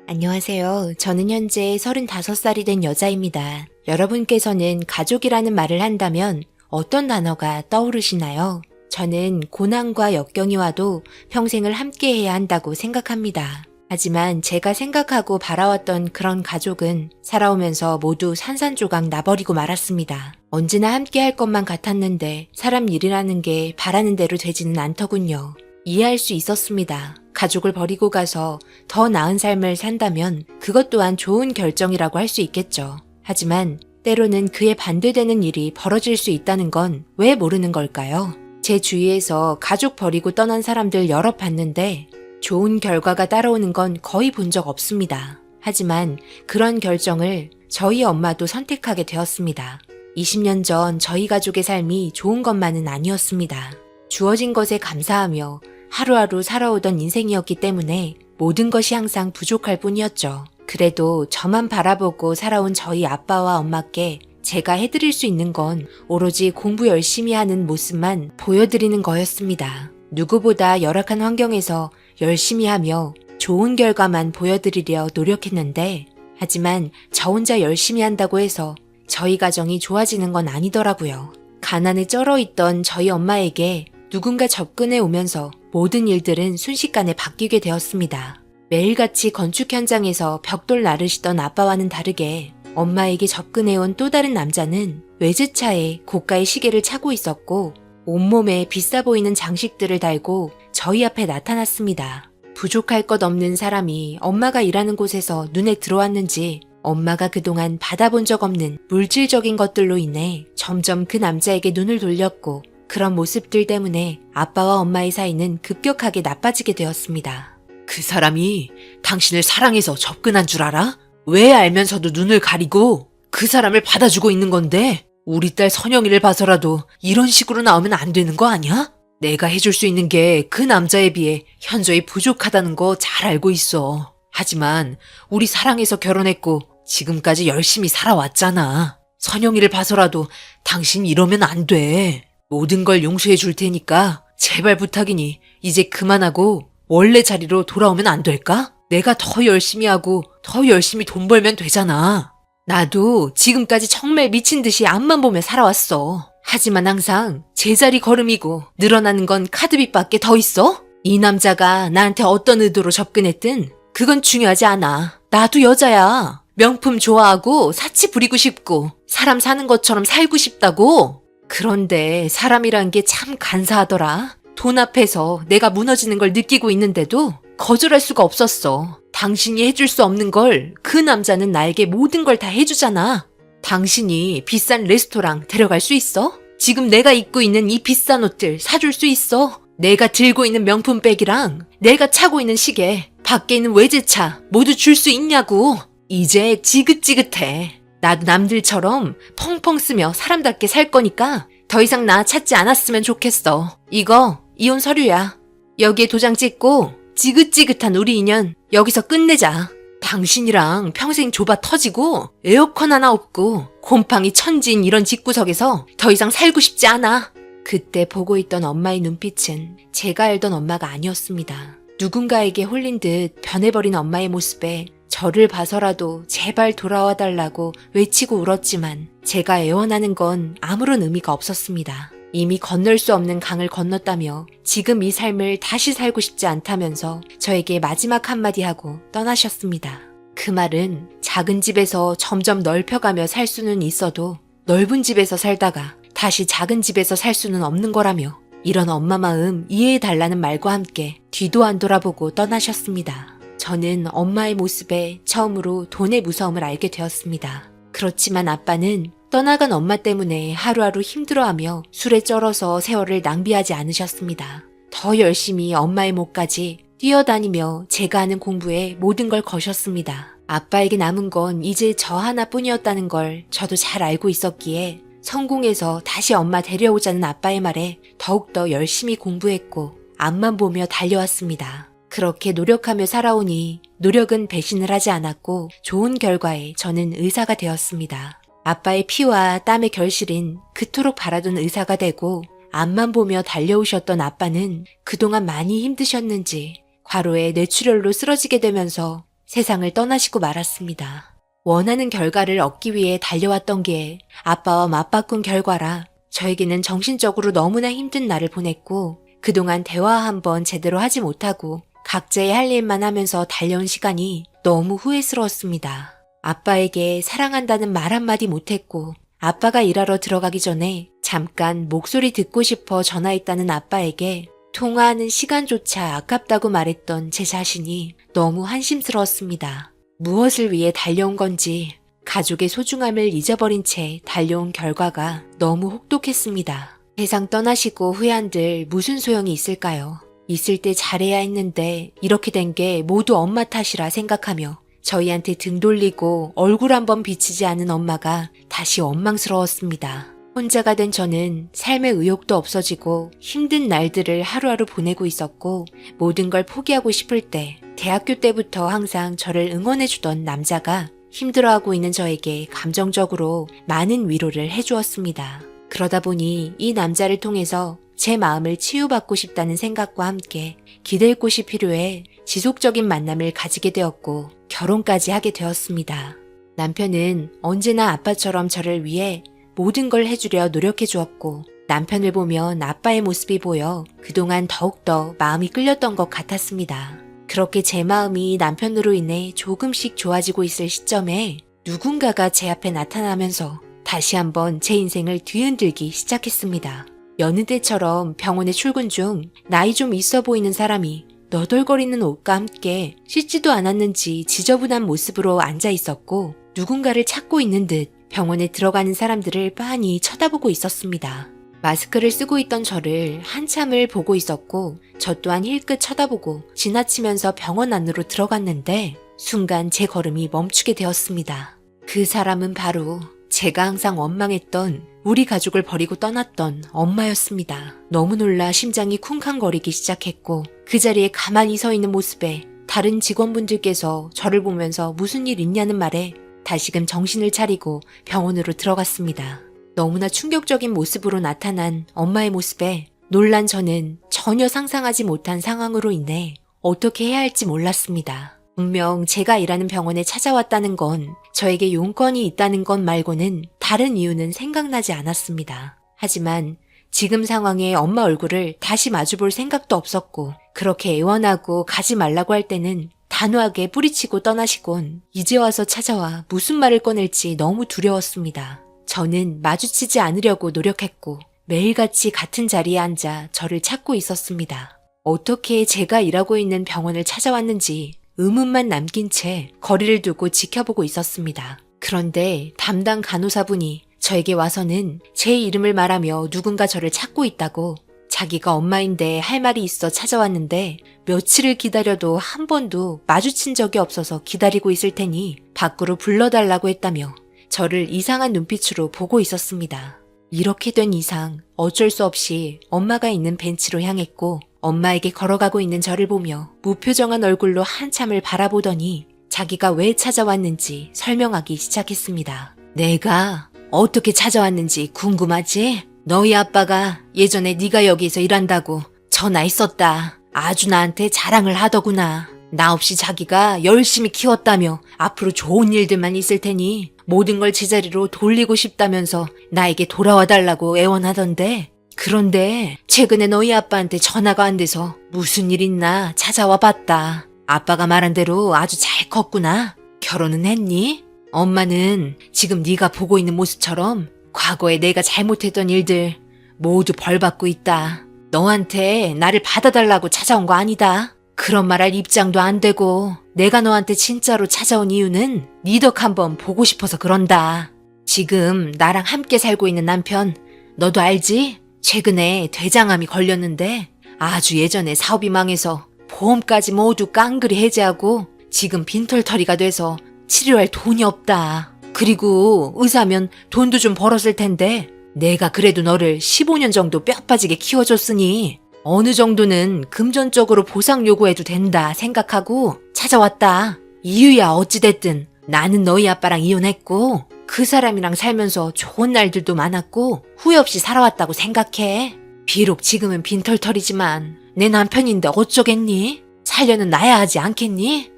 안녕하세요. 저는 현재 35살이 된 여자입니다. 여러분께서는 가족이라는 말을 한다면 어떤 단어가 떠오르시나요? 저는 고난과 역경이 와도 평생을 함께 해야 한다고 생각합니다. 하지만 제가 생각하고 바라왔던 그런 가족은 살아오면서 모두 산산조각 나버리고 말았습니다. 언제나 함께 할 것만 같았는데 사람 일이라는 게 바라는 대로 되지는 않더군요. 이해할 수 있었습니다. 가족을 버리고 가서 더 나은 삶을 산다면 그것 또한 좋은 결정이라고 할 수 있겠죠. 하지만 때로는 그에 반대되는 일이 벌어질 수 있다는 건 왜 모르는 걸까요? 제 주위에서 가족 버리고 떠난 사람들 여러 봤는데 좋은 결과가 따라오는 건 거의 본 적 없습니다. 하지만 그런 결정을 저희 엄마도 선택하게 되었습니다. 20년 전 저희 가족의 삶이 좋은 것만은 아니었습니다. 주어진 것에 감사하며 하루하루 살아오던 인생이었기 때문에 모든 것이 항상 부족할 뿐이었죠. 그래도 저만 바라보고 살아온 저희 아빠와 엄마께 제가 해드릴 수 있는 건 오로지 공부 열심히 하는 모습만 보여드리는 거였습니다. 누구보다 열악한 환경에서 열심히 하며 좋은 결과만 보여드리려 노력했는데 하지만 저 혼자 열심히 한다고 해서 저희 가정이 좋아지는 건 아니더라고요. 가난에 쩔어있던 저희 엄마에게 누군가 접근해 오면서 모든 일들은 순식간에 바뀌게 되었습니다. 매일같이 건축 현장에서 벽돌 나르시던 아빠와는 다르게 엄마에게 접근해온 또 다른 남자는 외제차에 고가의 시계를 차고 있었고 온몸에 비싸 보이는 장식들을 달고 저희 앞에 나타났습니다. 부족할 것 없는 사람이 엄마가 일하는 곳에서 눈에 들어왔는지 엄마가 그동안 받아본 적 없는 물질적인 것들로 인해 점점 그 남자에게 눈을 돌렸고 그런 모습들 때문에 아빠와 엄마의 사이는 급격하게 나빠지게 되었습니다. 그 사람이 당신을 사랑해서 접근한 줄 알아? 왜 알면서도 눈을 가리고 그 사람을 받아주고 있는 건데? 우리 딸 선영이를 봐서라도 이런 식으로 나오면 안 되는 거 아니야? 내가 해줄 수 있는 게 그 남자에 비해 현저히 부족하다는 거 잘 알고 있어. 하지만 우리 사랑해서 결혼했고 지금까지 열심히 살아왔잖아. 선영이를 봐서라도 당신 이러면 안 돼. 모든 걸 용서해 줄 테니까 제발 부탁이니 이제 그만하고 원래 자리로 돌아오면 안 될까? 내가 더 열심히 하고 더 열심히 돈 벌면 되잖아. 나도 지금까지 정말 미친 듯이 앞만 보며 살아왔어. 하지만 항상 제자리 걸음이고 늘어나는 건 카드빚밖에 더 있어? 이 남자가 나한테 어떤 의도로 접근했든 그건 중요하지 않아. 나도 여자야. 명품 좋아하고 사치 부리고 싶고 사람 사는 것처럼 살고 싶다고. 그런데 사람이란 게 참 간사하더라. 돈 앞에서 내가 무너지는 걸 느끼고 있는데도 거절할 수가 없었어. 당신이 해줄 수 없는 걸 그 남자는 나에게 모든 걸 다 해주잖아. 당신이 비싼 레스토랑 데려갈 수 있어? 지금 내가 입고 있는 이 비싼 옷들 사줄 수 있어? 내가 들고 있는 명품백이랑 내가 차고 있는 시계, 밖에 있는 외제차 모두 줄 수 있냐고. 이제 지긋지긋해. 나도 남들처럼 펑펑 쓰며 사람답게 살 거니까 더 이상 나 찾지 않았으면 좋겠어. 이거 이혼 서류야. 여기에 도장 찍고 지긋지긋한 우리 인연 여기서 끝내자. 당신이랑 평생 좁아 터지고 에어컨 하나 없고 곰팡이 천진 이런 집구석에서 더 이상 살고 싶지 않아. 그때 보고 있던 엄마의 눈빛은 제가 알던 엄마가 아니었습니다. 누군가에게 홀린 듯 변해버린 엄마의 모습에 저를 봐서라도 제발 돌아와 달라고 외치고 울었지만 제가 애원하는 건 아무런 의미가 없었습니다. 이미 건널 수 없는 강을 건넜다며 지금 이 삶을 다시 살고 싶지 않다면서 저에게 마지막 한마디 하고 떠나셨습니다. 그 말은 작은 집에서 점점 넓혀가며 살 수는 있어도 넓은 집에서 살다가 다시 작은 집에서 살 수는 없는 거라며 이런 엄마 마음 이해해달라는 말과 함께 뒤도 안 돌아보고 떠나셨습니다. 저는 엄마의 모습에 처음으로 돈의 무서움을 알게 되었습니다. 그렇지만 아빠는 떠나간 엄마 때문에 하루하루 힘들어하며 술에 쩔어서 세월을 낭비하지 않으셨습니다. 더 열심히 엄마의 목까지 뛰어다니며 제가 하는 공부에 모든 걸 거셨습니다. 아빠에게 남은 건 이제 저 하나뿐이었다는 걸 저도 잘 알고 있었기에 성공해서 다시 엄마 데려오자는 아빠의 말에 더욱더 열심히 공부했고 앞만 보며 달려왔습니다. 그렇게 노력하며 살아오니 노력은 배신을 하지 않았고 좋은 결과에 저는 의사가 되었습니다. 아빠의 피와 땀의 결실인 그토록 바라던 의사가 되고 앞만 보며 달려오셨던 아빠는 그동안 많이 힘드셨는지 과로에 뇌출혈로 쓰러지게 되면서 세상을 떠나시고 말았습니다. 원하는 결과를 얻기 위해 달려왔던 게 아빠와 맞바꾼 결과라 저에게는 정신적으로 너무나 힘든 날을 보냈고 그동안 대화 한번 제대로 하지 못하고 각자의 할 일만 하면서 달려온 시간이 너무 후회스러웠습니다. 아빠에게 사랑한다는 말 한마디 못했고 아빠가 일하러 들어가기 전에 잠깐 목소리 듣고 싶어 전화했다는 아빠에게 통화하는 시간조차 아깝다고 말했던 제 자신이 너무 한심스러웠습니다. 무엇을 위해 달려온 건지 가족의 소중함을 잊어버린 채 달려온 결과가 너무 혹독했습니다. 세상 떠나시고 후회한들 무슨 소용이 있을까요? 있을 때 잘해야 했는데 이렇게 된 게 모두 엄마 탓이라 생각하며 저희한테 등 돌리고 얼굴 한번 비치지 않은 엄마가 다시 원망스러웠습니다. 혼자가 된 저는 삶의 의욕도 없어지고 힘든 날들을 하루하루 보내고 있었고 모든 걸 포기하고 싶을 때 대학교 때부터 항상 저를 응원해주던 남자가 힘들어하고 있는 저에게 감정적으로 많은 위로를 해주었습니다. 그러다 보니 이 남자를 통해서 제 마음을 치유받고 싶다는 생각과 함께 기댈 곳이 필요해 지속적인 만남을 가지게 되었고 결혼까지 하게 되었습니다. 남편은 언제나 아빠처럼 저를 위해 모든 걸 해주려 노력해 주었고 남편을 보면 아빠의 모습이 보여 그동안 더욱더 마음이 끌렸던 것 같았습니다. 그렇게 제 마음이 남편으로 인해 조금씩 좋아지고 있을 시점에 누군가가 제 앞에 나타나면서 다시 한번 제 인생을 뒤흔들기 시작했습니다. 여느 때처럼 병원에 출근 중 나이 좀 있어 보이는 사람이 너덜거리는 옷과 함께 씻지도 않았는지 지저분한 모습으로 앉아 있었고 누군가를 찾고 있는 듯 병원에 들어가는 사람들을 빤히 쳐다보고 있었습니다. 마스크를 쓰고 있던 저를 한참을 보고 있었고 저 또한 힐끗 쳐다보고 지나치면서 병원 안으로 들어갔는데 순간 제 걸음이 멈추게 되었습니다. 그 사람은 바로 제가 항상 원망했던 우리 가족을 버리고 떠났던 엄마였습니다. 너무 놀라 심장이 쿵쾅거리기 시작했고 그 자리에 가만히 서 있는 모습에 다른 직원분들께서 저를 보면서 무슨 일 있냐는 말에 다시금 정신을 차리고 병원으로 들어갔습니다. 너무나 충격적인 모습으로 나타난 엄마의 모습에 놀란 저는 전혀 상상하지 못한 상황으로 인해 어떻게 해야 할지 몰랐습니다. 분명 제가 일하는 병원에 찾아왔다는 건 저에게 용건이 있다는 것 말고는 다른 이유는 생각나지 않았습니다. 하지만 지금 상황에 엄마 얼굴을 다시 마주볼 생각도 없었고 그렇게 애원하고 가지 말라고 할 때는 단호하게 뿌리치고 떠나시곤 이제 와서 찾아와 무슨 말을 꺼낼지 너무 두려웠습니다. 저는 마주치지 않으려고 노력했고 매일같이 같은 자리에 앉아 저를 찾고 있었습니다. 어떻게 제가 일하고 있는 병원을 찾아왔는지 의문만 남긴 채 거리를 두고 지켜보고 있었습니다. 그런데 담당 간호사분이 저에게 와서는 제 이름을 말하며 누군가 저를 찾고 있다고 자기가 엄마인데 할 말이 있어 찾아왔는데 며칠을 기다려도 한 번도 마주친 적이 없어서 기다리고 있을 테니 밖으로 불러달라고 했다며 저를 이상한 눈빛으로 보고 있었습니다. 이렇게 된 이상 어쩔 수 없이 엄마가 있는 벤치로 향했고 엄마에게 걸어가고 있는 저를 보며 무표정한 얼굴로 한참을 바라보더니 자기가 왜 찾아왔는지 설명하기 시작했습니다. 내가 어떻게 찾아왔는지 궁금하지? 너희 아빠가 예전에 네가 여기서 일한다고 전화했었다. 아주 나한테 자랑을 하더구나. 나 없이 자기가 열심히 키웠다며 앞으로 좋은 일들만 있을 테니 모든 걸 제자리로 돌리고 싶다면서 나에게 돌아와 달라고 애원하던데 그런데 최근에 너희 아빠한테 전화가 안 돼서 무슨 일 있나 찾아와 봤다. 아빠가 말한 대로 아주 잘 컸구나. 결혼은 했니? 엄마는 지금 네가 보고 있는 모습처럼 과거에 내가 잘못했던 일들 모두 벌받고 있다. 너한테 나를 받아달라고 찾아온 거 아니다. 그런 말 할 입장도 안 되고 내가 너한테 진짜로 찾아온 이유는 네 덕 한번 보고 싶어서 그런다. 지금 나랑 함께 살고 있는 남편 너도 알지? 최근에 대장암이 걸렸는데 아주 예전에 사업이 망해서 보험까지 모두 깡그리 해지하고 지금 빈털터리가 돼서 치료할 돈이 없다. 그리고 의사면 돈도 좀 벌었을 텐데 내가 그래도 너를 15년 정도 뼈 빠지게 키워줬으니 어느 정도는 금전적으로 보상 요구해도 된다 생각하고 찾아왔다. 이유야 어찌됐든 나는 너희 아빠랑 이혼했고 그 사람이랑 살면서 좋은 날들도 많았고 후회 없이 살아왔다고 생각해. 비록 지금은 빈털터리지만 내 남편인데 어쩌겠니? 살려는 나야 하지 않겠니?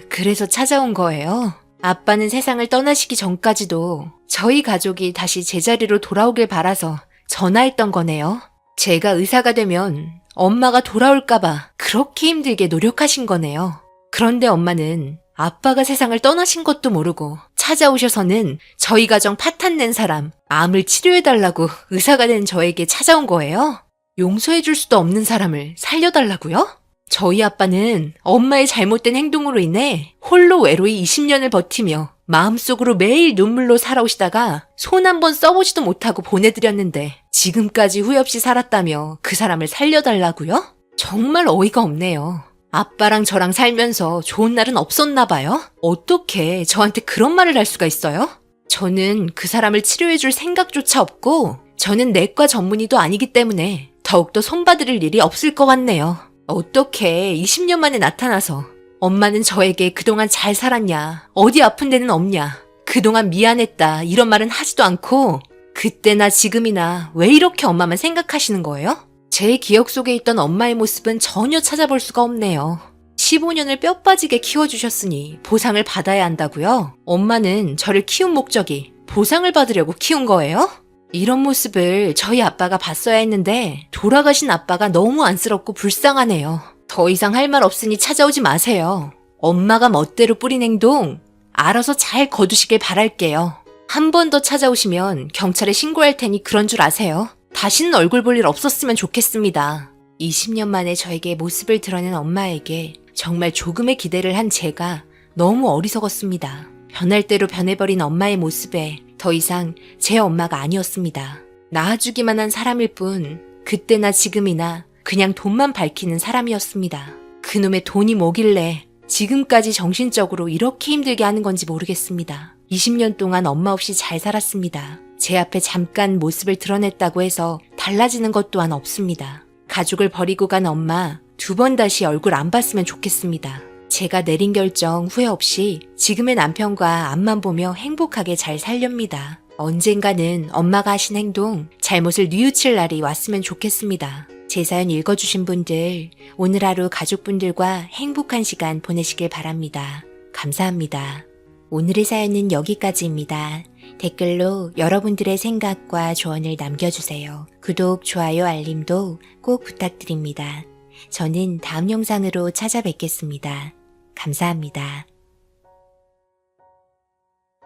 그래서 찾아온 거예요? 아빠는 세상을 떠나시기 전까지도 저희 가족이 다시 제자리로 돌아오길 바라서 전화했던 거네요. 제가 의사가 되면 엄마가 돌아올까봐 그렇게 힘들게 노력하신 거네요. 그런데 엄마는 아빠가 세상을 떠나신 것도 모르고 찾아오셔서는 저희 가정 파탄 낸 사람, 암을 치료해달라고 의사가 된 저에게 찾아온 거예요? 용서해줄 수도 없는 사람을 살려달라고요? 저희 아빠는 엄마의 잘못된 행동으로 인해 홀로 외로이 20년을 버티며 마음속으로 매일 눈물로 살아오시다가 손 한 번 써보지도 못하고 보내드렸는데 지금까지 후회 없이 살았다며 그 사람을 살려달라고요? 정말 어이가 없네요. 아빠랑 저랑 살면서 좋은 날은 없었나 봐요? 어떻게 저한테 그런 말을 할 수가 있어요? 저는 그 사람을 치료해줄 생각조차 없고 저는 내과 전문의도 아니기 때문에 더욱더 손봐드릴 일이 없을 것 같네요. 어떻게 20년 만에 나타나서 엄마는 저에게 그동안 잘 살았냐, 어디 아픈 데는 없냐, 그동안 미안했다 이런 말은 하지도 않고 그때나 지금이나 왜 이렇게 엄마만 생각하시는 거예요? 제 기억 속에 있던 엄마의 모습은 전혀 찾아볼 수가 없네요. 15년을 뼈 빠지게 키워주셨으니 보상을 받아야 한다고요? 엄마는 저를 키운 목적이 보상을 받으려고 키운 거예요? 이런 모습을 저희 아빠가 봤어야 했는데 돌아가신 아빠가 너무 안쓰럽고 불쌍하네요. 더 이상 할 말 없으니 찾아오지 마세요. 엄마가 멋대로 뿌린 행동 알아서 잘 거두시길 바랄게요. 한 번 더 찾아오시면 경찰에 신고할 테니 그런 줄 아세요. 다시는 얼굴 볼 일 없었으면 좋겠습니다. 20년 만에 저에게 모습을 드러낸 엄마에게 정말 조금의 기대를 한 제가 너무 어리석었습니다. 변할 대로 변해버린 엄마의 모습에 더 이상 제 엄마가 아니었습니다. 낳아주기만 한 사람일 뿐 그때나 지금이나 그냥 돈만 밝히는 사람이었습니다. 그놈의 돈이 뭐길래 지금까지 정신적으로 이렇게 힘들게 하는 건지 모르겠습니다. 20년 동안 엄마 없이 잘 살았습니다. 제 앞에 잠깐 모습을 드러냈다고 해서 달라지는 것 또한 없습니다. 가족을 버리고 간 엄마 2번 다시 얼굴 안 봤으면 좋겠습니다. 제가 내린 결정 후회 없이 지금의 남편과 앞만 보며 행복하게 잘 살렵니다. 언젠가는 엄마가 하신 행동, 잘못을 뉘우칠 날이 왔으면 좋겠습니다. 제 사연 읽어주신 분들, 오늘 하루 가족분들과 행복한 시간 보내시길 바랍니다. 감사합니다. 오늘의 사연은 여기까지입니다. 댓글로 여러분들의 생각과 조언을 남겨주세요. 구독, 좋아요, 알림도 꼭 부탁드립니다. 저는 다음 영상으로 찾아뵙겠습니다. 감사합니다.